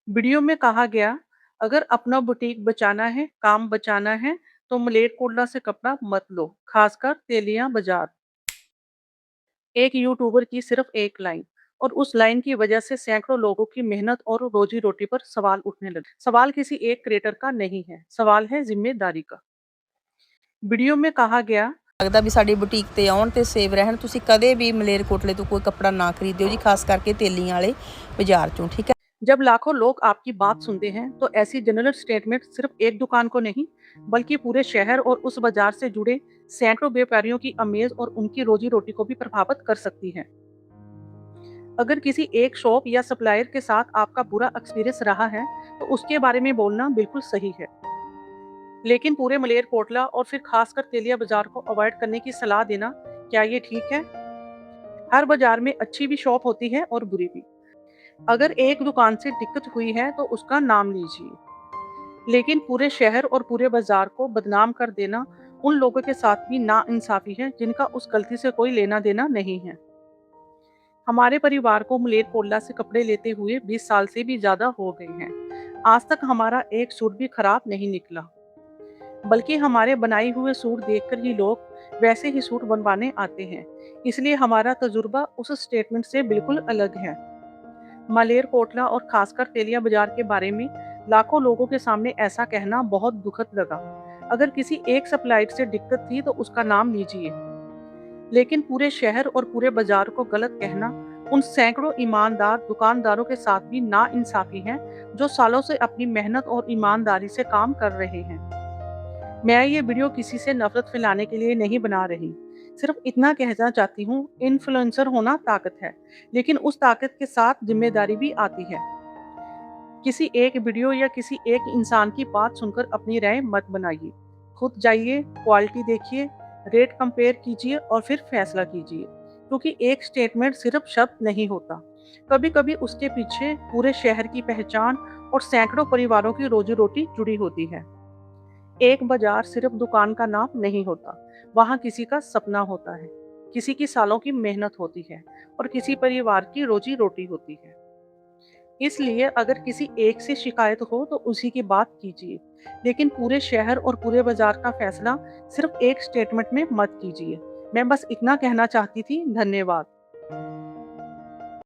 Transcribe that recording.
Video में कहा गया, अगर अपना बुटीक बचाना है, काम बचाना है, तो मलेरकोटला से कपड़ा मत लो, खासकर तेलियां बाजार। एक यूट्यूबर की सिर्फ एक लाइन और उस लाइन की वजह से सैकड़ों लोगों की मेहनत और रोजी रोटी पर सवाल उठने लगे। सवाल किसी एक क्रिएटर का नहीं है, सवाल है जिम्मेदारी का। वीडियो में कहा गया, लगता भी साडी बुटीक ते आउण ते सेव रहण। तुसीं कदे भी मलेरकोटले तो कोई कपड़ा ना खरीदियो जी, खास करके तेलियां वाले बाजार चों, ठीक है। जब लाखों लोग आपकी बात सुनते हैं तो ऐसी जनरल स्टेटमेंट सिर्फ एक दुकान को नहीं, बल्कि पूरे शहर और उस बाजार से जुड़े सैकड़ों व्यापारियों की अमेज और उनकी रोजी रोटी को भी प्रभावित कर सकती है। अगर किसी एक शॉप या सप्लायर के साथ आपका बुरा एक्सपीरियंस रहा है, तो उसके बारे में बोलना बिल्कुल सही है। लेकिन पूरे मलेरकोटला और फिर खासकर तेलिया बाजार को अवॉइड करने की सलाह देना, क्या ये ठीक है? हर बाजार में अच्छी भी शॉप होती है और बुरी भी। अगर एक दुकान से दिक्कत हुई है तो उसका नाम लीजिए, लेकिन पूरे शहर और पूरे बाजार को बदनाम कर देना उन लोगों के साथ भी नाइंसाफी है जिनका उस गलती से कोई लेना देना नहीं है। हमारे परिवार को मलेरकोटला से कपड़े लेते हुए 20 साल से भी ज्यादा हो गए हैं। आज तक हमारा एक सूट भी खराब नहीं निकला, बल्कि हमारे बनाए हुए सूट देखकर ही लोग वैसे ही सूट बनवाने आते हैं। इसलिए हमारा तजुर्बा उस स्टेटमेंट से बिल्कुल अलग है। मलेरकोटला और खासकर तेलिया बाजार के बारे में लाखों लोगों के सामने ऐसा कहना बहुत दुखद लगा। अगर किसी एक सप्लायर से दिक्कत थी तो उसका नाम लीजिए, लेकिन पूरे शहर और पूरे बाजार को गलत कहना उन सैकड़ों ईमानदार दुकानदारों के साथ भी नाइंसाफी है, जो सालों से अपनी मेहनत और ईमानदारी से काम कर रहे हैं। मैं ये वीडियो किसी से नफरत फैलाने के लिए नहीं बना रही, सिर्फ इतना कहना चाहती हूँ, इन्फ्लुएंसर होना ताकत है, लेकिन उस ताकत के साथ जिम्मेदारी भी आती है। किसी एक वीडियो या किसी एक इंसान की बात सुनकर अपनी राय मत बनाइए। खुद जाइए, क्वालिटी देखिए, रेट कंपेयर कीजिए और फिर फैसला कीजिए, क्योंकि एक स्टेटमेंट सिर्फ शब्द नहीं होता। कभी-कभी उसके पीछे पूरे शहर की पहचान और सैकड़ों परिवारों की रोजी रोटी जुड़ी होती है। एक बाजार सिर्फ दुकान का नाम नहीं होता, वहाँ किसी का सपना होता है, किसी की सालों की मेहनत होती है और किसी परिवार की रोजी रोटी होती है। इसलिए अगर किसी एक से शिकायत हो तो उसी की बात कीजिए, लेकिन पूरे शहर और पूरे बाजार का फैसला सिर्फ एक स्टेटमेंट में मत कीजिए। मैं बस इतना कहना चाहती थी। धन्यवाद।